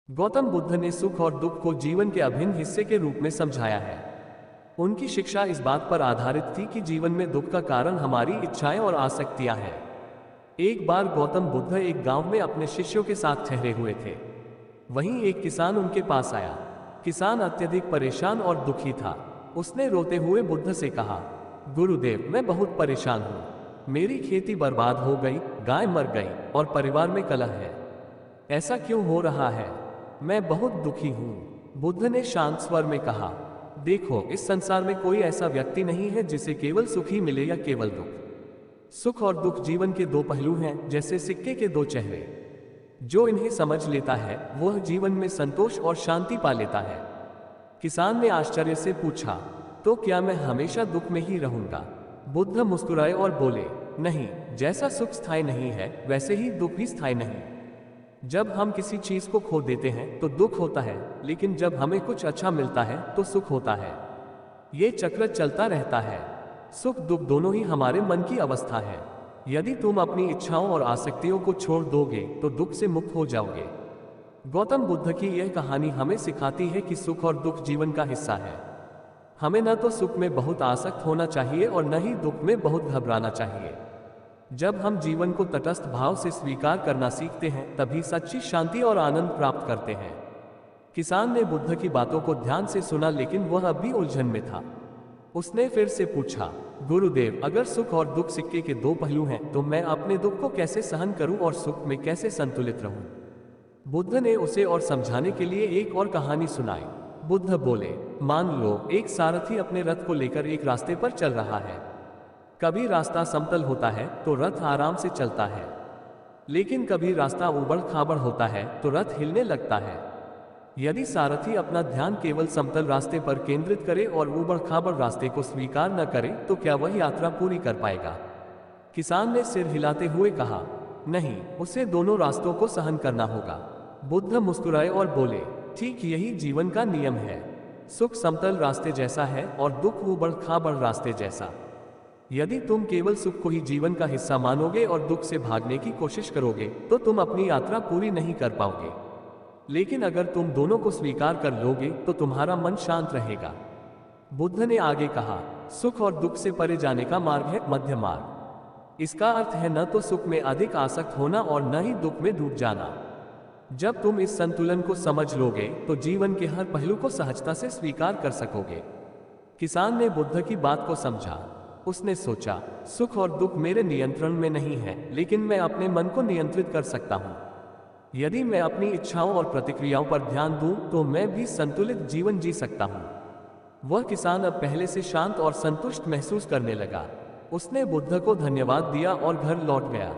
गौतम बुद्ध ने सुख और दुख को जीवन के अभिन्न हिस्से के रूप में समझाया है। उनकी शिक्षा इस बात पर आधारित थी कि जीवन में दुख का कारण हमारी इच्छाएं और आसक्तियां हैं। एक बार गौतम बुद्ध एक गांव में अपने शिष्यों के साथ ठहरे हुए थे। वहीं एक किसान उनके पास आया। किसान अत्यधिक परेशान और दुखी था। उसने रोते हुए बुद्ध से कहा, गुरुदेव, मैं बहुत परेशान हूँ। मेरी खेती बर्बाद हो गई, गाय मर गई और परिवार में कलह है। ऐसा क्यों हो रहा है? मैं बहुत दुखी हूँ। बुद्ध ने शांत स्वर में कहा, देखो, इस संसार में कोई ऐसा व्यक्ति नहीं है जिसे केवल सुख ही मिले या केवल दुख। सुख और दुख जीवन के दो पहलू हैं, जैसे सिक्के के दो चेहरे। जो इन्हें समझ लेता है वह जीवन में संतोष और शांति पा लेता है। किसान ने आश्चर्य से पूछा, तो क्या मैं हमेशा दुख में ही रहूंगा? बुद्ध मुस्कुराए और बोले, नहीं, जैसा सुख स्थायी नहीं है वैसे ही दुख भी स्थायी नहीं। जब हम किसी चीज को खो देते हैं तो दुख होता है, लेकिन जब हमें कुछ अच्छा मिलता है तो सुख होता है। ये चक्र चलता रहता है। सुख दुख दोनों ही हमारे मन की अवस्था है। यदि तुम अपनी इच्छाओं और आसक्तियों को छोड़ दोगे तो दुख से मुक्त हो जाओगे। गौतम बुद्ध की यह कहानी हमें सिखाती है कि सुख और दुख जीवन का हिस्सा है। हमें न तो सुख में बहुत आसक्त होना चाहिए और न ही दुख में बहुत घबराना चाहिए। जब हम जीवन को तटस्थ भाव से स्वीकार करना सीखते हैं तभी सच्ची शांति और आनंद प्राप्त करते हैं। किसान ने बुद्ध की बातों को ध्यान से सुना, लेकिन वह अब भी उलझन में था। उसने फिर से पूछा, गुरुदेव, अगर सुख और दुख सिक्के के दो पहलू हैं तो मैं अपने दुख को कैसे सहन करूं और सुख में कैसे संतुलित रहूं? बुद्ध ने उसे और समझाने के लिए एक और कहानी सुनाई। बुद्ध बोले, मान लो एक सारथी अपने रथ को लेकर एक रास्ते पर चल रहा है। कभी रास्ता समतल होता है तो रथ आराम से चलता है, लेकिन कभी रास्ता उबड़ खाबड़ होता है तो रथ हिलने लगता है। यदि सारथी अपना ध्यान केवल समतल रास्ते पर केंद्रित करे और उबड़ खाबड़ रास्ते को स्वीकार न करे तो क्या वह यात्रा पूरी कर पाएगा? किसान ने सिर हिलाते हुए कहा, नहीं, उसे दोनों रास्तों को सहन करना होगा। बुद्ध मुस्कुराए और बोले, ठीक यही जीवन का नियम है। सुख समतल रास्ते जैसा है और दुख उबड़ खाबड़ रास्ते जैसा। यदि तुम केवल सुख को ही जीवन का हिस्सा मानोगे और दुख से भागने की कोशिश करोगे तो तुम अपनी यात्रा पूरी नहीं कर पाओगे। लेकिन अगर तुम दोनों को स्वीकार कर लोगे तो तुम्हारा मन शांत रहेगा। बुद्ध ने आगे कहा, सुख और दुख से परे जाने का मार्ग है मध्य मार्ग। इसका अर्थ है न तो सुख में अधिक आसक्त होना और न ही दुख में डूब जाना। जब तुम इस संतुलन को समझ लोगे तो जीवन के हर पहलू को सहजता से स्वीकार कर सकोगे। किसान ने बुद्ध की बात को समझा। उसने सोचा, सुख और दुख मेरे नियंत्रण में नहीं है, लेकिन मैं अपने मन को नियंत्रित कर सकता हूँ। यदि मैं अपनी इच्छाओं और प्रतिक्रियाओं पर ध्यान दूं तो मैं भी संतुलित जीवन जी सकता हूँ। वह किसान अब पहले से शांत और संतुष्ट महसूस करने लगा। उसने बुद्ध को धन्यवाद दिया और घर लौट गया।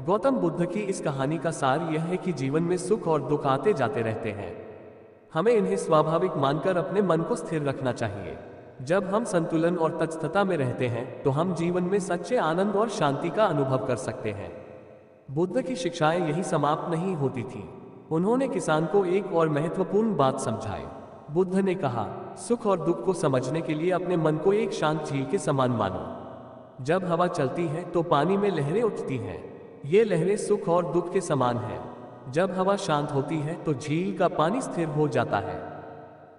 गौतम बुद्ध की इस कहानी का सार यह है कि जीवन में सुख और दुख आते जाते रहते हैं। हमें इन्हें स्वाभाविक मानकर अपने मन को स्थिर रखना चाहिए। जब हम संतुलन और तटस्थता में रहते हैं तो हम जीवन में सच्चे आनंद और शांति का अनुभव कर सकते हैं। बुद्ध की शिक्षाएं यही समाप्त नहीं होती थीं। उन्होंने किसान को एक और महत्वपूर्ण बात समझाई। बुद्ध ने कहा, सुख और दुख को समझने के लिए अपने मन को एक शांत झील के समान मानो। जब हवा चलती है तो पानी में लहरें उठती हैं। ये लहरें सुख और दुख के समान हैं। जब हवा शांत होती है तो झील का पानी स्थिर हो जाता है।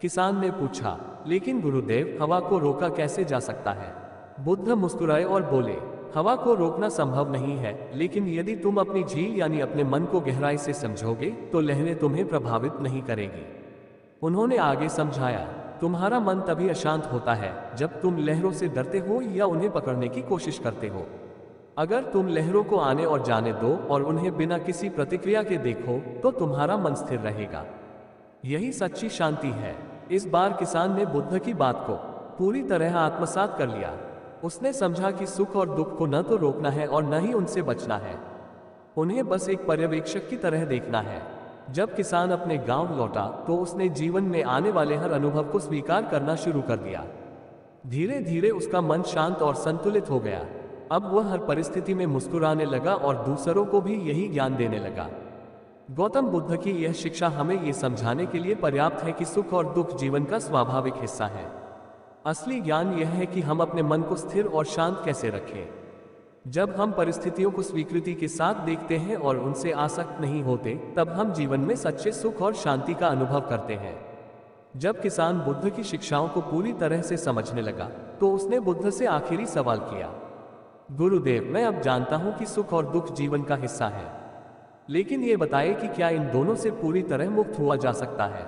किसान ने पूछा, लेकिन गुरुदेव, हवा को रोका कैसे जा सकता है? बुद्ध मुस्कुराए और बोले, हवा को रोकना संभव नहीं है, लेकिन यदि तुम अपनी झील यानी अपने मन को गहराई से समझोगे तो लहरें तुम्हें प्रभावित नहीं करेगी। उन्होंने आगे समझाया, तुम्हारा मन तभी अशांत होता है जब तुम लहरों से डरते हो या उन्हें पकड़ने की कोशिश करते हो। अगर तुम लहरों को आने और जाने दो और उन्हें बिना किसी प्रतिक्रिया के देखो तो तुम्हारा मन स्थिर रहेगा। यही सच्ची शांति है। इस बार किसान ने बुद्ध की बात को पूरी तरह आत्मसात कर लिया। उसने समझा कि सुख और दुख को न तो रोकना है और न ही उनसे बचना है। उन्हें बस एक पर्यवेक्षक की तरह देखना है। जब किसान अपने गांव लौटा तो उसने जीवन में आने वाले हर अनुभव को स्वीकार करना शुरू कर दिया। धीरे धीरे उसका मन शांत और संतुलित हो गया। अब वह हर परिस्थिति में मुस्कुराने लगा और दूसरों को भी यही ज्ञान देने लगा। गौतम बुद्ध की यह शिक्षा हमें ये समझाने के लिए पर्याप्त है कि सुख और दुख जीवन का स्वाभाविक हिस्सा है। असली ज्ञान यह है कि हम अपने मन को स्थिर और शांत कैसे रखें। जब हम परिस्थितियों को स्वीकृति के साथ देखते हैं और उनसे आसक्त नहीं होते, तब हम जीवन में सच्चे सुख और शांति का अनुभव करते हैं। जब किसान बुद्ध की शिक्षाओं को पूरी तरह से समझने लगा, तो उसने बुद्ध से आखिरी सवाल किया, गुरुदेव, मैं अब जानता हूं कि सुख और दुख जीवन का हिस्सा है, लेकिन ये बताइए कि क्या इन दोनों से पूरी तरह मुक्त हुआ जा सकता है?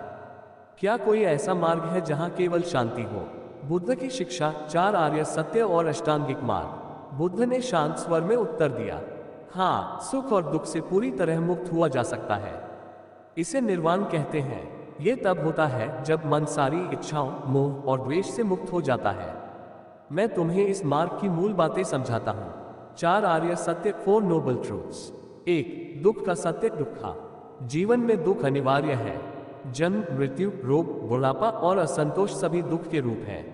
क्या कोई ऐसा मार्ग है जहां केवल शांति हो? बुद्ध की शिक्षा 4 आर्य सत्य और अष्टांगिक मार्ग। बुद्ध ने शांत स्वर में उत्तर दिया, हाँ, सुख और दुख से पूरी तरह मुक्त हुआ जा सकता है। इसे निर्वाण कहते हैं। यह तब होता है जब मन सारी इच्छाओं, मोह और द्वेष से मुक्त हो जाता है। मैं तुम्हें इस मार्ग की मूल बातें समझाता हूँ। 4 आर्य सत्य, 4 नोबल ट्रूथ्स। 1. दुख का सत्य। दुखा जीवन में दुख अनिवार्य है। जन्म, मृत्यु, रोग, बुढ़ापा और असंतोष सभी दुख के रूप हैं।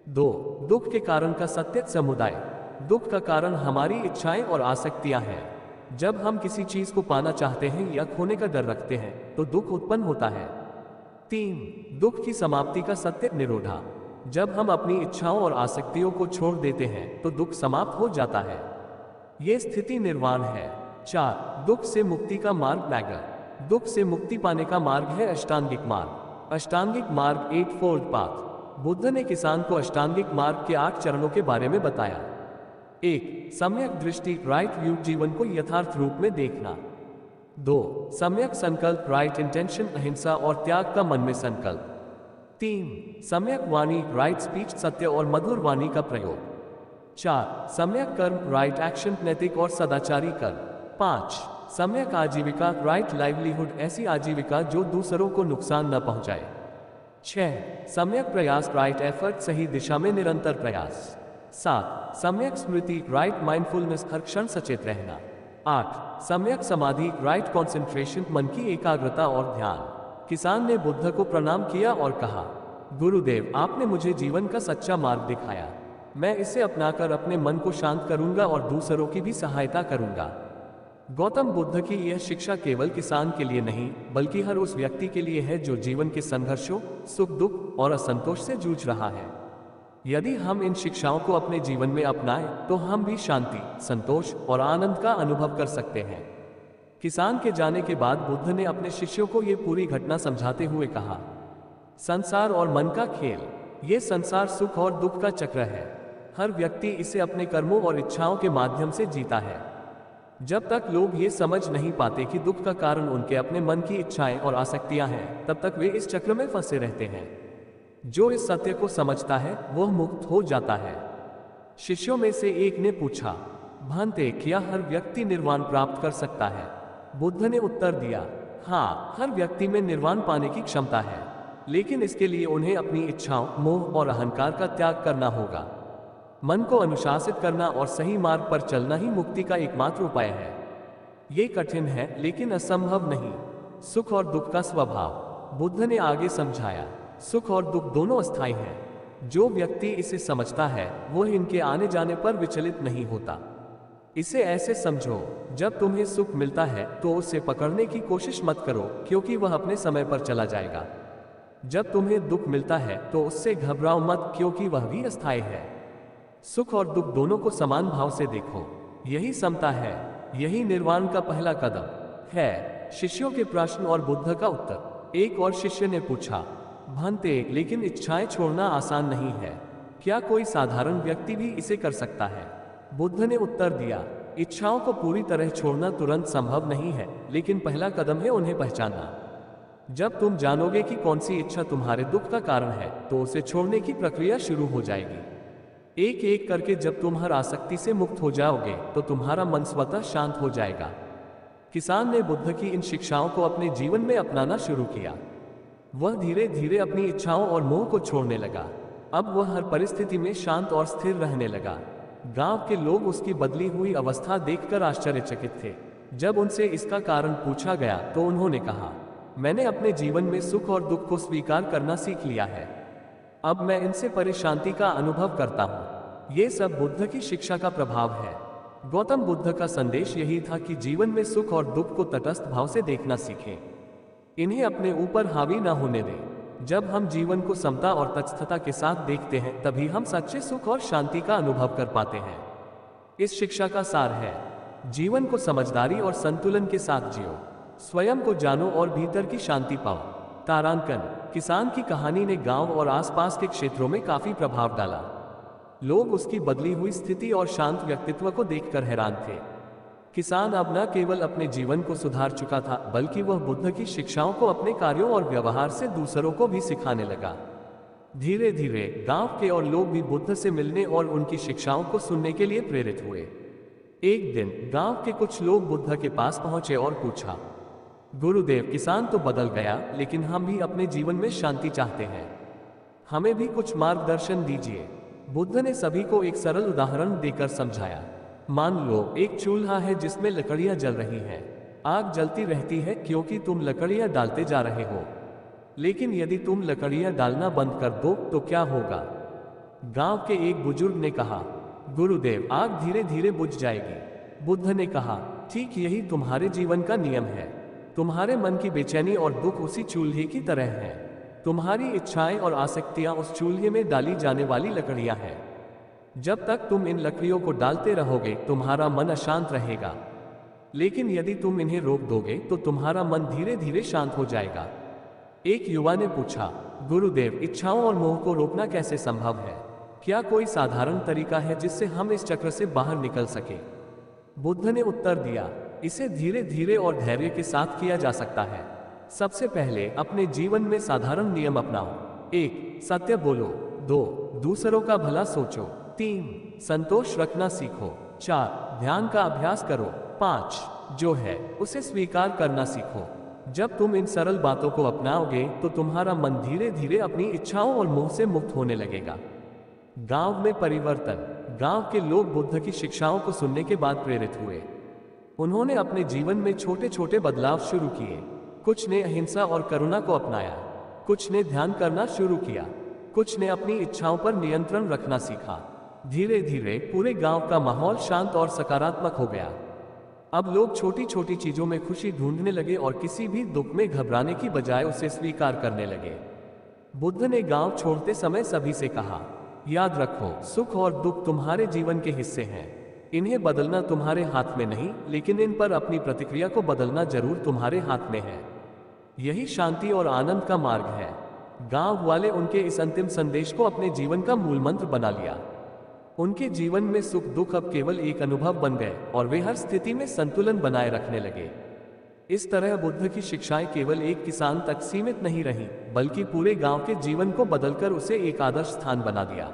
2. दुख के कारण का सत्य। समुदाय दुख का कारण हमारी इच्छाएं और आसक्तियां हैं। जब हम किसी चीज को पाना चाहते हैं या खोने का डर रखते हैं, तो दुख उत्पन्न होता है। 3. दुख की समाप्ति का सत्य। निरोधा जब हम अपनी इच्छाओं और आसक्तियों को छोड़ देते हैं, तो दुख समाप्त हो जाता है। यह स्थिति निर्वाण है। 4. दुख से मुक्ति का मार्ग। नैगर दुख से मुक्ति पाने का मार्ग है अष्टांगिक मार्ग। अष्टांगिक मार्ग 8 फोल्ड पाथ। बुद्ध ने किसान को अष्टांगिक मार्ग के 8 चरणों के बारे में बताया। 1. सम्यक दृष्टि, राइट व्यू, जीवन को यथार्थ रूप में देखना। 2. सम्यक संकल्प, राइट इंटेंशन, अहिंसा और त्याग का मन में संकल्प। 3. सम्यक वाणी, राइट स्पीच, सत्य और मधुर वाणी का प्रयोग। 4. सम्यक कर्म, राइट एक्शन, नैतिक और सदाचारी कर्म। 5. सम्यक आजीविका, राइट लाइवलीहुड, ऐसी आजीविका जो दूसरों को नुकसान न पहुंचाए। 6. सम्यक प्रयास, राइट एफर्ट, सही दिशा में निरंतर प्रयास। 7. सम्यक स्मृति, राइट माइंडफुलनेस, हर क्षण सचेत रहना। 8. सम्यक समाधि, राइट कॉन्सेंट्रेशन, मन की एकाग्रता और ध्यान। किसान ने बुद्ध को प्रणाम किया और कहा, गुरुदेव, आपने मुझे जीवन का सच्चा मार्ग दिखाया। मैं इसे अपनाकर अपने मन को शांत करूंगा और दूसरों की भी सहायता करूंगा। गौतम बुद्ध की यह शिक्षा केवल किसान के लिए नहीं, बल्कि हर उस व्यक्ति के लिए है जो जीवन के संघर्षों, सुख दुख और असंतोष से जूझ रहा है। यदि हम इन शिक्षाओं को अपने जीवन में अपनाएं, तो हम भी शांति, संतोष और आनंद का अनुभव कर सकते हैं। किसान के जाने के बाद बुद्ध ने अपने शिष्यों को यह पूरी घटना समझाते हुए कहा, संसार और मन का खेल। ये संसार सुख और दुख का चक्र है। हर व्यक्ति इसे अपने कर्मों और इच्छाओं के माध्यम से जीता है। जब तक लोग ये समझ नहीं पाते कि दुख का कारण उनके अपने मन की इच्छाएं और आसक्तियां हैं, तब तक वे इस चक्र में फंसे रहते हैं। जो इस सत्य को समझता है, वह मुक्त हो जाता है। शिष्यों में से एक ने पूछा, भांते, क्या हर व्यक्ति निर्वाण प्राप्त कर सकता है? बुद्ध ने उत्तर दिया, हाँ, हर व्यक्ति में निर्वाण पाने की क्षमता है, लेकिन इसके लिए उन्हें अपनी इच्छाओं, मोह और अहंकार का त्याग करना होगा। मन को अनुशासित करना और सही मार्ग पर चलना ही मुक्ति का एकमात्र उपाय है। ये कठिन है, लेकिन असंभव नहीं। सुख और दुख का स्वभाव। बुद्ध ने आगे समझाया, सुख और दुख दोनों अस्थायी हैं। जो व्यक्ति इसे समझता है, वह इनके आने जाने पर विचलित नहीं होता। इसे ऐसे समझो, जब तुम्हें सुख मिलता है तो उसे पकड़ने की कोशिश मत करो, क्योंकि वह अपने समय पर चला जाएगा। जब तुम्हें दुख मिलता है तो उससे घबराओ मत, क्योंकि वह भी अस्थायी है। सुख और दुख दोनों को समान भाव से देखो। यही समता है, यही निर्वाण का पहला कदम है। शिष्यों के प्रश्न और बुद्ध का उत्तर। एक और शिष्य ने पूछा, भांते, लेकिन इच्छाएं छोड़ना आसान नहीं है। क्या कोई साधारण व्यक्ति भी इसे कर सकता है? बुद्ध ने उत्तर दिया, इच्छाओं को पूरी तरह छोड़ना तुरंत संभव नहीं है, लेकिन पहला कदम है उन्हें पहचानना। जब तुम जानोगे कि कौन सी इच्छा तुम्हारे दुख का कारण है, तो उसे छोड़ने की प्रक्रिया शुरू हो जाएगी। एक एक करके जब तुम हर आसक्ति से मुक्त हो जाओगे, तो तुम्हारा मन स्वतः शांत हो जाएगा। किसान ने बुद्ध की इन शिक्षाओं को अपने जीवन में अपनाना शुरू किया। वह धीरे धीरे अपनी इच्छाओं और मोह को छोड़ने लगा। अब वह हर परिस्थिति में शांत और स्थिर रहने लगा। गांव के लोग उसकी बदली हुई अवस्था देखकर आश्चर्यचकित थे। जब उनसे इसका कारण पूछा गया, तो उन्होंने कहा, मैंने अपने जीवन में सुख और दुख को स्वीकार करना सीख लिया है। अब मैं इनसे परे शांति का अनुभव करता हूँ। ये सब बुद्ध की शिक्षा का प्रभाव है। गौतम बुद्ध का संदेश यही था कि जीवन में सुख और दुख को तटस्थ भाव से देखना सीखें। इन्हें अपने ऊपर हावी न होने दें। जब हम जीवन को समता और तटस्थता के साथ देखते हैं, तभी हम सच्चे सुख और शांति का अनुभव कर पाते हैं। इस शिक्षा का सार है, जीवन को समझदारी और संतुलन के साथ जियो, स्वयं को जानो और भीतर की शांति पाओ। तारांकन: किसान की कहानी ने गांव और आसपास के क्षेत्रों में काफी प्रभाव डाला। लोग उसकी बदली हुई स्थिति और शांत व्यक्तित्व को देखकर हैरान थे। किसान अब न केवल अपने जीवन को सुधार चुका था, बल्कि वह बुद्ध की शिक्षाओं को अपने कार्यों और व्यवहार से दूसरों को भी सिखाने लगा। धीरे धीरे गांव के और लोग भी बुद्ध से मिलने और उनकी शिक्षाओं को सुनने के लिए प्रेरित हुए। एक दिन गांव के कुछ लोग बुद्ध के पास पहुंचे और पूछा, गुरुदेव, किसान तो बदल गया, लेकिन हम भी अपने जीवन में शांति चाहते हैं, हमें भी कुछ मार्गदर्शन दीजिए। बुद्ध ने सभी को एक सरल उदाहरण देकर समझाया। मान लो एक चूल्हा है जिसमें लकड़ियां जल रही हैं। आग जलती रहती है क्योंकि तुम लकड़ियां डालते जा रहे हो, लेकिन यदि तुम लकड़ियां डालना बंद कर दो तो क्या होगा? गांव के एक बुजुर्ग ने कहा, गुरुदेव, आग धीरे धीरे बुझ जाएगी। बुद्ध ने कहा, ठीक यही तुम्हारे जीवन का नियम है। तुम्हारे मन की बेचैनी और दुख उसी चूल्हे की तरह है। तुम्हारी इच्छाएं और आसक्तियां उस चूल्हे में डाली जाने वाली लकड़ियां हैं। जब तक तुम इन लकड़ियों को डालते रहोगे तुम्हारा मन अशांत रहेगा, लेकिन यदि तुम इन्हें रोक दोगे तो तुम्हारा मन धीरे धीरे शांत हो जाएगा। एक युवा ने पूछा, गुरुदेव, इच्छाओं और मोह को रोकना कैसे संभव है? क्या कोई साधारण तरीका है जिससे हम इस चक्र से बाहर निकल सके? बुद्ध ने उत्तर दिया, इसे धीरे धीरे और धैर्य के साथ किया जा सकता है। सबसे पहले अपने जीवन में साधारण नियम अपनाओ। 1. सत्य बोलो। 2. दूसरों का भला सोचो। 3. संतोष रखना सीखो। 4. ध्यान का अभ्यास करो। 5. जो है उसे स्वीकार करना सीखो। जब तुम इन सरल बातों को अपनाओगे तो तुम्हारा मन धीरे धीरे अपनी इच्छाओं और मोह से मुक्त होने लगेगा। गांव में परिवर्तन: गांव के लोग बुद्ध की शिक्षाओं को सुनने के बाद प्रेरित हुए। उन्होंने अपने जीवन में छोटे छोटे बदलाव शुरू किए। कुछ ने अहिंसा और करुणा को अपनाया, कुछ ने ध्यान करना शुरू किया, कुछ ने अपनी इच्छाओं पर नियंत्रण रखना सीखा। धीरे धीरे पूरे गांव का माहौल शांत और सकारात्मक हो गया। अब लोग छोटी छोटी चीजों में खुशी ढूंढने लगे और किसी भी दुख में घबराने की बजाय उसे स्वीकार करने लगे। बुद्ध ने गांव छोड़ते समय सभी से कहा, याद रखो, सुख और दुख तुम्हारे जीवन के हिस्से हैं। इन्हें बदलना तुम्हारे हाथ में नहीं, लेकिन इन पर अपनी प्रतिक्रिया को बदलना जरूर तुम्हारे हाथ में है। यही शांति और आनंद का मार्ग है। गांव वाले उनके इस अंतिम संदेश को अपने जीवन का मूल मंत्र बना लिया। उनके जीवन में सुख दुख अब केवल एक अनुभव बन गए और वे हर स्थिति में संतुलन बनाए रखने लगे। इस तरह बुद्ध की शिक्षाएं केवल एक किसान तक सीमित नहीं रहीं, बल्कि पूरे गांव के जीवन को बदलकर उसे एक आदर्श स्थान बना दिया।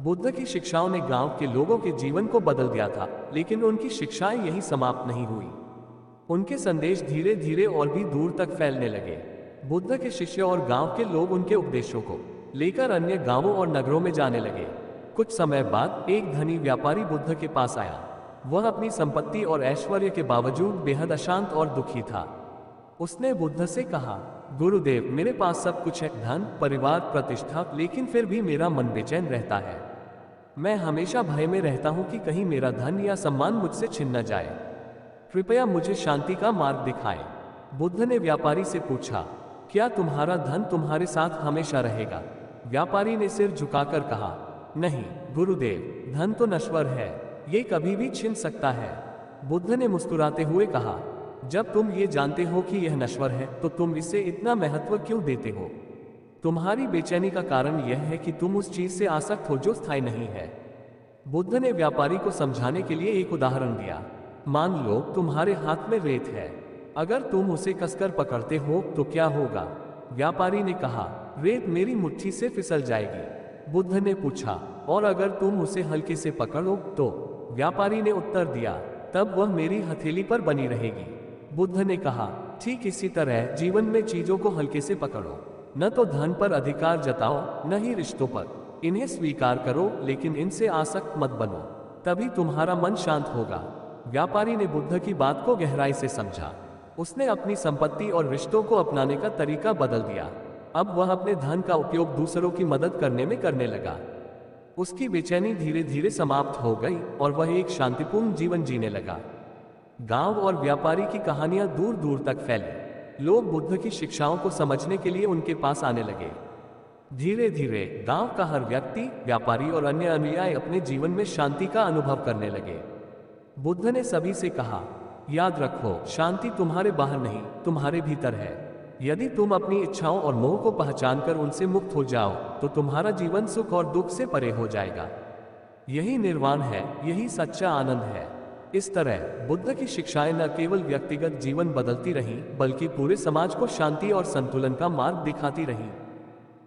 बुद्ध की शिक्षाओं ने गांव के लोगों के जीवन को बदल दिया था, लेकिन उनकी शिक्षाएं यही समाप्त नहीं हुई। उनके संदेश धीरे धीरे और भी दूर तक फैलने लगे। बुद्ध के शिष्य और गांव के लोग उनके उपदेशों को लेकर अन्य गांवों और नगरों में जाने लगे। कुछ समय बाद एक धनी व्यापारी बुद्ध के पास आया। वह अपनी संपत्ति और ऐश्वर्य के बावजूद बेहद अशांत और दुखी था। उसने बुद्ध से कहा, गुरुदेव, मेरे पास सब कुछ है, धन, परिवार, प्रतिष्ठा, लेकिन फिर भी मेरा मन बेचैन रहता है। मैं हमेशा भय में रहता हूं कि कहीं मेरा धन या सम्मान मुझसे छिन न जाए। कृपया मुझे शांति का मार्ग दिखाएं। बुद्ध ने व्यापारी से पूछा, क्या तुम्हारा धन तुम्हारे साथ हमेशा रहेगा? व्यापारी ने सिर झुकाकर कहा, नहीं गुरुदेव, धन तो नश्वर है, ये कभी भी छिन सकता है। बुद्ध ने मुस्कुराते हुए कहा, जब तुम ये जानते हो कि यह नश्वर है तो तुम इसे इतना महत्व क्यों देते हो? तुम्हारी बेचैनी का कारण यह है कि तुम उस चीज से आसक्त हो जो स्थायी नहीं है। बुद्ध ने व्यापारी को समझाने के लिए एक उदाहरण दिया। मान लो तुम्हारे हाथ में रेत है, अगर तुम उसे कसकर पकड़ते हो तो क्या होगा? व्यापारी ने कहा, रेत मेरी मुट्ठी से फिसल जाएगी। बुद्ध ने पूछा, और अगर तुम उसे हल्के से पकड़ो तो? व्यापारी ने उत्तर दिया, तब वह मेरी हथेली पर बनी रहेगी। बुद्ध ने कहा, ठीक इसी तरह जीवन में चीजों को हल्के से पकड़ो। न तो धन पर अधिकार जताओ, न ही रिश्तों पर। इन्हें स्वीकार करो, लेकिन इनसे आसक्त मत बनो, तभी तुम्हारा मन शांत होगा। व्यापारी ने बुद्ध की बात को गहराई से समझा। उसने अपनी संपत्ति और रिश्तों को अपनाने का तरीका बदल दिया। अब वह अपने धन का उपयोग दूसरों की मदद करने में करने लगा। उसकी बेचैनी धीरे धीरे समाप्त हो गई और वह एक शांतिपूर्ण जीवन जीने लगा। गांव और व्यापारी की कहानियां दूर दूर तक फैली। लोग बुद्ध की शिक्षाओं को समझने के लिए उनके पास आने लगे। धीरे धीरे गांव का हर व्यक्ति, व्यापारी और अन्य अनुयायी अपने जीवन में शांति का अनुभव करने लगे। बुद्ध ने सभी से कहा, याद रखो, शांति तुम्हारे बाहर नहीं, तुम्हारे भीतर है। यदि तुम अपनी इच्छाओं और मोह को पहचानकर उनसे मुक्त हो जाओ तो तुम्हारा जीवन सुख और दुख से परे हो जाएगा। यही निर्वाण है, यही सच्चा आनंद है। इस तरह बुद्ध की शिक्षाएं न केवल व्यक्तिगत जीवन बदलती रहीं, बल्कि पूरे समाज को शांति और संतुलन का मार्ग दिखाती रहीं।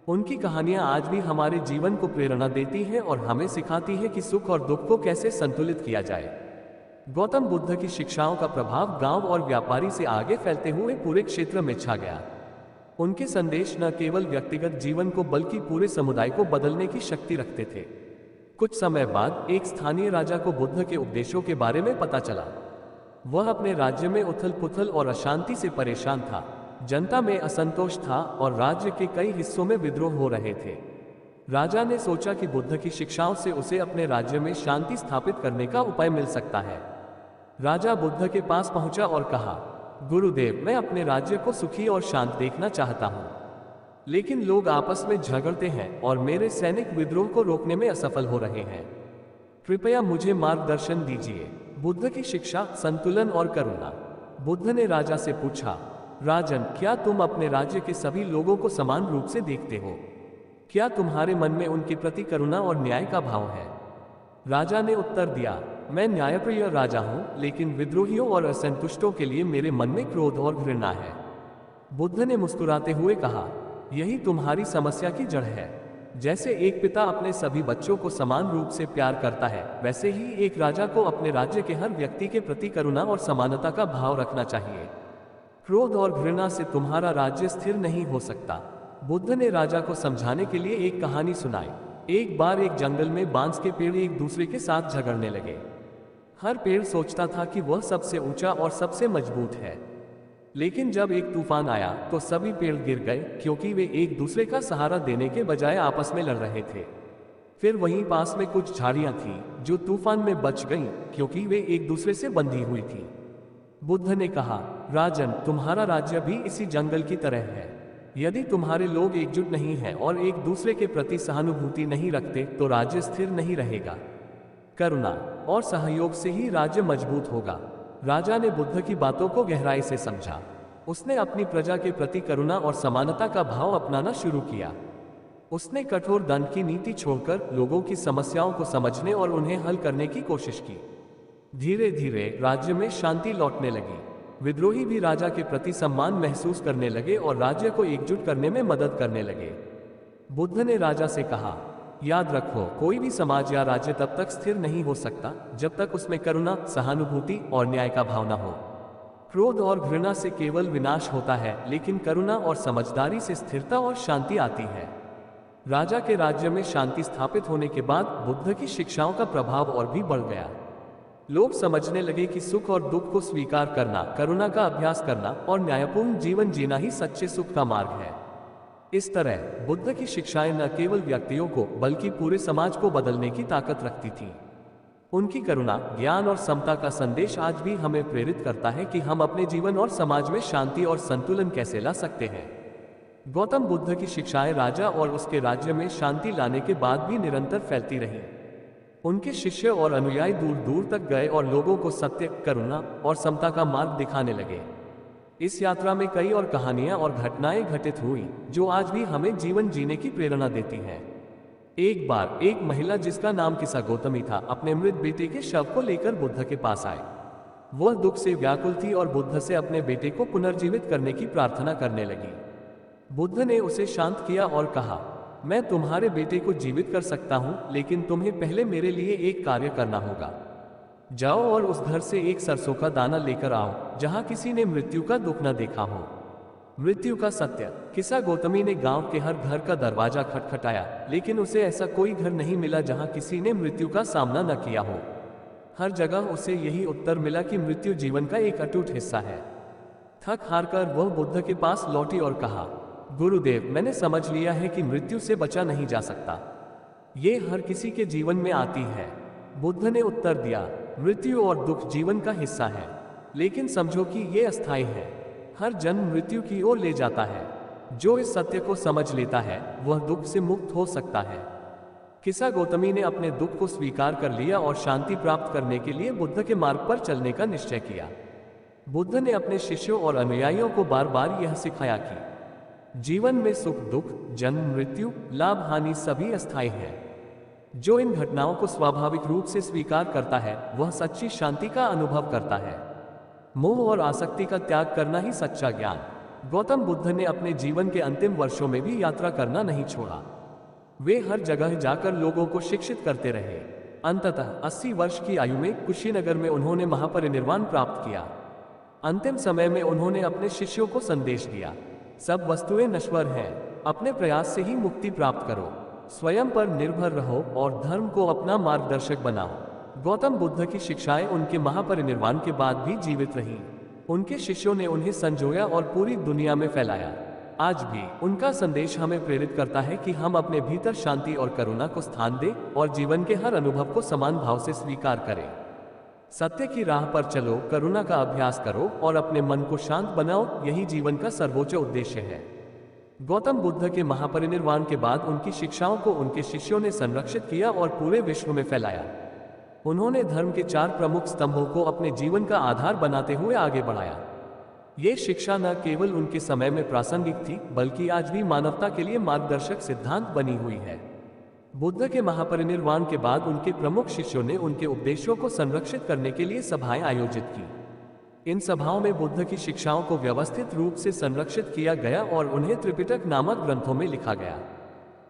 उनकी कहानियां आज भी हमारे जीवन को प्रेरणा देती हैं और हमें सिखाती हैं कि सुख और दुख को कैसे संतुलित किया जाए। गौतम बुद्ध की शिक्षाओं का प्रभाव गांव और व्यापारी से आगे फैलते हुए पूरे क्षेत्र में छा गया। उनके संदेश न केवल व्यक्तिगत जीवन को बल्कि पूरे समुदाय को बदलने की शक्ति रखते थे। कुछ समय बाद एक स्थानीय राजा को बुद्ध के उपदेशों के बारे में पता चला। वह अपने राज्य में उथल पुथल और अशांति से परेशान था। जनता में असंतोष था और राज्य के कई हिस्सों में विद्रोह हो रहे थे। राजा ने सोचा कि बुद्ध की शिक्षाओं से उसे अपने राज्य में शांति स्थापित करने का उपाय मिल सकता है। राजा बुद्ध के पास पहुंचा और कहा, गुरुदेव, मैं अपने राज्य को सुखी और शांत देखना चाहता हूं, लेकिन लोग आपस में झगड़ते हैं और मेरे सैनिक विद्रोह को रोकने में असफल हो रहे हैं। कृपया मुझे मार्गदर्शन दीजिए। बुद्ध की शिक्षा, संतुलन और करुणा। बुद्ध ने राजा से पूछा, राजन, क्या तुम अपने राज्य के सभी लोगों को समान रूप से देखते हो? क्या तुम्हारे मन में उनके प्रति करुणा और न्याय का भाव है? राजा ने उत्तर दिया, मैं न्यायप्रिय राजा हूं, लेकिन विद्रोहियों और असंतुष्टों के लिए मेरे मन में क्रोध और घृणा है। बुद्ध ने मुस्कुराते हुए कहा, यही तुम्हारी समस्या की जड़ है। जैसे एक पिता अपने सभी बच्चों को समान रूप से प्यार करता है, वैसे ही एक राजा को अपने राज्य के हर व्यक्ति के प्रति करुणा और समानता का भाव रखना चाहिए। क्रोध और घृणा से तुम्हारा राज्य स्थिर नहीं हो सकता। बुद्ध ने राजा को समझाने के लिए एक कहानी सुनाई। एक बार एक जंगल में बांस के पेड़ एक दूसरे के साथ झगड़ने लगे। हर पेड़ सोचता था कि वह सबसे ऊंचा और सबसे मजबूत है, लेकिन जब एक तूफान आया तो सभी पेड़ गिर गए, क्योंकि वे एक दूसरे का सहारा देने के बजाय आपस में लड़ रहे थे। फिर वहीं पास में कुछ झाड़ियां थीं जो तूफान में बच गईं, क्योंकि वे एक दूसरे से बंधी हुई थीं। बुद्ध ने कहा, राजन, तुम्हारा राज्य भी इसी जंगल की तरह है। यदि तुम्हारे लोग एकजुट नहीं हैं और एक दूसरे के प्रति सहानुभूति नहीं रखते तो राज्य स्थिर नहीं रहेगा। करुणा और सहयोग से ही राज्य मजबूत होगा। राजा ने बुद्ध की बातों को गहराई से समझा। उसने अपनी प्रजा के प्रति करुणा और समानता का भाव अपनाना शुरू किया। उसने कठोर दंड की नीति छोड़कर लोगों की समस्याओं को समझने और उन्हें हल करने की कोशिश की। धीरे धीरे राज्य में शांति लौटने लगी। विद्रोही भी राजा के प्रति सम्मान महसूस करने लगे और राज्य को एकजुट करने में मदद करने लगे। बुद्ध ने राजा से कहा, याद रखो, कोई भी समाज या राज्य तब तक स्थिर नहीं हो सकता जब तक उसमें करुणा, सहानुभूति और न्याय का भाव न हो। क्रोध और घृणा से केवल विनाश होता है, लेकिन करुणा और समझदारी से स्थिरता और शांति आती है। राजा के राज्य में शांति स्थापित होने के बाद बुद्ध की शिक्षाओं का प्रभाव और भी बढ़ गया। लोग समझने लगे कि सुख और दुख को स्वीकार करना, करुणा का अभ्यास करना और न्यायपूर्ण जीवन जीना ही सच्चे सुख का मार्ग है। इस तरह बुद्ध की शिक्षाएं न केवल व्यक्तियों को बल्कि पूरे समाज को बदलने की ताकत रखती थीं। उनकी करुणा, ज्ञान और समता का संदेश आज भी हमें प्रेरित करता है कि हम अपने जीवन और समाज में शांति और संतुलन कैसे ला सकते हैं। गौतम बुद्ध की शिक्षाएं राजा और उसके राज्य में शांति लाने के बाद भी निरंतर फैलती रहीं। उनके शिष्य और अनुयायी दूर दूर तक गए और लोगों को सत्य, करुणा और समता का मार्ग दिखाने लगे। इस यात्रा में कई और कहानियां और घटनाएं घटित हुई जो आज भी हमें जीवन जीने की प्रेरणा देती हैं। एक बार एक महिला जिसका नाम किसा गौतमी था, अपने मृत बेटे के शव को लेकर बुद्ध के पास आई। वह दुख से व्याकुल थी और बुद्ध से अपने बेटे को पुनर्जीवित करने की प्रार्थना करने लगी। बुद्ध ने उसे शांत किया और कहा, मैं तुम्हारे बेटे को जीवित कर सकता हूं, लेकिन तुम्हें पहले मेरे लिए एक कार्य करना होगा। जाओ और उस घर से एक सरसों का दाना लेकर आओ जहां किसी ने मृत्यु का दुख न देखा हो। मृत्यु का सत्य। किसा गौतमी ने गांव के हर घर का दरवाजा खटखटाया, लेकिन उसे ऐसा कोई घर नहीं मिला जहां किसी ने मृत्यु का सामना न किया हो। हर जगह उसे यही उत्तर मिला कि मृत्यु जीवन का एक अटूट हिस्सा है। थक हार कर वह बुद्ध के पास लौटी और कहा, गुरुदेव, मैंने समझ लिया है कि मृत्यु से बचा नहीं जा सकता। ये हर किसी के जीवन में आती है। बुद्ध ने उत्तर दिया, मृत्यु और दुख जीवन का हिस्सा है, लेकिन समझो कि ये अस्थायी है। हर जन्म मृत्यु की ओर ले जाता है। जो इस सत्य को समझ लेता है वह दुख से मुक्त हो सकता है। किसा गौतमी ने अपने दुख को स्वीकार कर लिया और शांति प्राप्त करने के लिए बुद्ध के मार्ग पर चलने का निश्चय किया। बुद्ध ने अपने शिष्यों और अनुयायियों को बार बार यह सिखाया कि जीवन में सुख दुख, जन्म मृत्यु, लाभ हानि सभी अस्थायी हैं। जो इन घटनाओं को स्वाभाविक रूप से स्वीकार करता है वह सच्ची शांति का अनुभव करता है। मोह और आसक्ति का त्याग करना ही सच्चा ज्ञान। गौतम बुद्ध ने अपने जीवन के अंतिम वर्षों में भी यात्रा करना नहीं छोड़ा। वे हर जगह जाकर लोगों को शिक्षित करते रहे। अंततः 80 वर्ष की आयु में कुशीनगर में उन्होंने महापरिनिर्वाण प्राप्त किया। अंतिम समय में उन्होंने अपने शिष्यों को संदेश दिया, सब वस्तुएं नश्वर हैं, अपने प्रयास से ही मुक्ति प्राप्त करो, स्वयं पर निर्भर रहो और धर्म को अपना मार्गदर्शक बनाओ। गौतम बुद्ध की शिक्षाएं उनके महापरिनिर्वाण के बाद भी जीवित रहीं। उनके शिष्यों ने उन्हें संजोया और पूरी दुनिया में फैलाया। आज भी उनका संदेश हमें प्रेरित करता है कि हम अपने भीतर शांति और करुणा को स्थान दें और जीवन के हर अनुभव को समान भाव से स्वीकार करें। सत्य की राह पर चलो, करुणा का अभ्यास करो और अपने मन को शांत बनाओ, यही जीवन का सर्वोच्च उद्देश्य है। गौतम बुद्ध के महापरिनिर्वाण के बाद उनकी शिक्षाओं को उनके शिष्यों ने संरक्षित किया और पूरे विश्व में फैलाया। उन्होंने धर्म के 4 प्रमुख स्तंभों को अपने जीवन का आधार बनाते हुए आगे बढ़ाया। ये शिक्षा न केवल उनके समय में प्रासंगिक थी, बल्कि आज भी मानवता के लिए मार्गदर्शक सिद्धांत बनी हुई है। बुद्ध के महापरिनिर्वाण के बाद उनके प्रमुख शिष्यों ने उनके उपदेशों को संरक्षित करने के लिए सभाएं आयोजित की। इन सभाओं में बुद्ध की शिक्षाओं को व्यवस्थित रूप से संरक्षित किया गया और उन्हें त्रिपिटक नामक ग्रंथों में लिखा गया।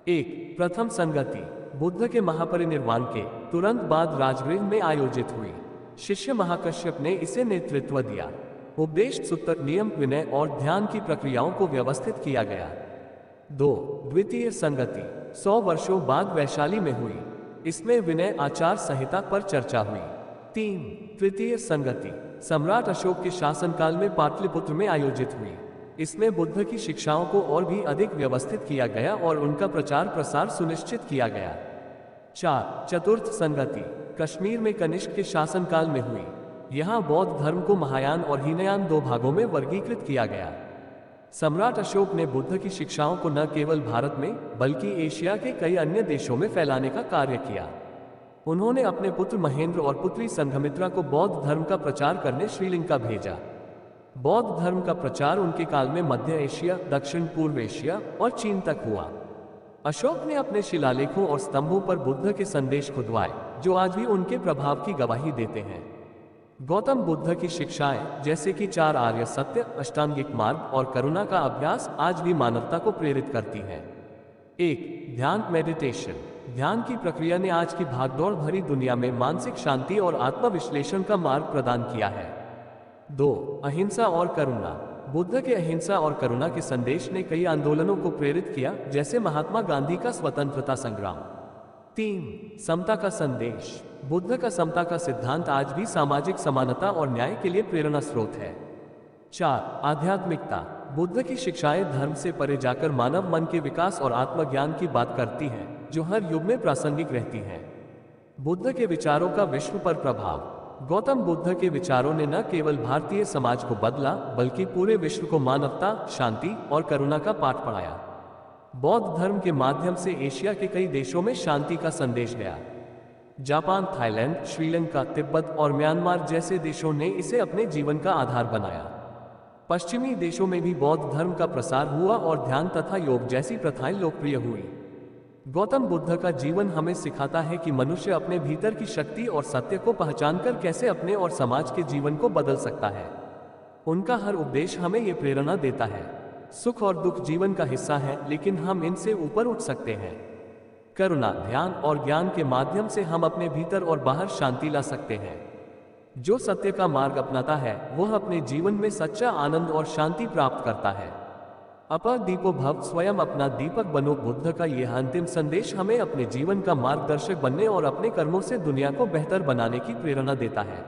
1. प्रथम संगति बुद्ध के महापरिनिर्वाण के तुरंत बाद राजगृह में आयोजित हुई। शिष्य महाकश्यप ने इसे नेतृत्व दिया। उपदेश सूत्र, नियम, विनय और ध्यान की प्रक्रियाओं को व्यवस्थित किया गया। 2. द्वितीय संगति 100 वर्षों बाद वैशाली में हुई। इसमें विनय आचार संहिता पर चर्चा हुई। 3. तृतीय संगति सम्राट अशोक के शासनकाल में पाटलिपुत्र में आयोजित हुई। इसमें बुद्ध की शिक्षाओं को और भी अधिक व्यवस्थित किया गया और उनका प्रचार प्रसार सुनिश्चित किया गया। 4. चतुर्थ संगति कश्मीर में कनिष्क के शासनकाल में हुई। यहाँ बौद्ध धर्म को महायान और हीनयान 2 भागों में वर्गीकृत किया गया। सम्राट अशोक ने बुद्ध की शिक्षाओं को न केवल भारत में बल्कि एशिया के कई अन्य देशों में फैलाने का कार्य किया। उन्होंने अपने पुत्र महेंद्र और पुत्री संघमित्रा को बौद्ध धर्म का प्रचार करने श्रीलंका भेजा। बौद्ध धर्म का प्रचार उनके काल में मध्य एशिया, दक्षिण पूर्व एशिया और चीन तक हुआ। अशोक ने अपने शिलालेखों और स्तंभों पर बुद्ध के संदेश खुदवाए, जो आज भी उनके प्रभाव की गवाही देते हैं। गौतम बुद्ध की शिक्षाएं जैसे कि 4 आर्य सत्य, अष्टांगिक मार्ग और करुणा का अभ्यास आज भी मानवता को प्रेरित करती हैं। 1. ध्यान मेडिटेशन ध्यान की प्रक्रिया ने आज की भागदौड़ भरी दुनिया में मानसिक शांति और आत्मविश्लेषण का मार्ग प्रदान किया है। 2. अहिंसा और करुणा बुद्ध के अहिंसा और करुणा के संदेश ने कई आंदोलनों को प्रेरित किया, जैसे महात्मा गांधी का स्वतंत्रता संग्राम। 3. समता का संदेश बुद्ध का समता का सिद्धांत आज भी सामाजिक समानता और न्याय के लिए प्रेरणा स्रोत है। 4. आध्यात्मिकता बुद्ध की शिक्षाएं धर्म से परे जाकर मानव मन के विकास और आत्मज्ञान की बात करती हैं, जो हर युग में प्रासंगिक रहती हैं। बुद्ध के विचारों का विश्व पर प्रभाव गौतम बुद्ध के विचारों ने न केवल भारतीय समाज को बदला, बल्कि पूरे विश्व को मानवता, शांति और करुणा का पाठ पढ़ाया। बौद्ध धर्म के माध्यम से एशिया के कई देशों में शांति का संदेश गया। जापान, थाईलैंड, श्रीलंका, तिब्बत और म्यांमार जैसे देशों ने इसे अपने जीवन का आधार बनाया। पश्चिमी देशों में भी बौद्ध धर्म का प्रसार हुआ और ध्यान तथा योग जैसी प्रथाएं लोकप्रिय हुई। गौतम बुद्ध का जीवन हमें सिखाता है कि मनुष्य अपने भीतर की शक्ति और सत्य को पहचानकर कैसे अपने और समाज के जीवन को बदल सकता है। उनका हर उपदेश हमें ये प्रेरणा देता है। सुख और दुख जीवन का हिस्सा है, लेकिन हम इनसे ऊपर उठ सकते हैं। करुणा, ध्यान और ज्ञान के माध्यम से हम अपने भीतर और बाहर शांति ला सकते हैं। जो सत्य का मार्ग अपनाता है वह अपने जीवन में सच्चा आनंद और शांति प्राप्त करता है। अपर दीपो भव, स्वयं अपना दीपक बनो। बुद्ध का यह अंतिम संदेश हमें अपने जीवन का मार्गदर्शक बनने और अपने कर्मों से दुनिया को बेहतर बनाने की प्रेरणा देता है।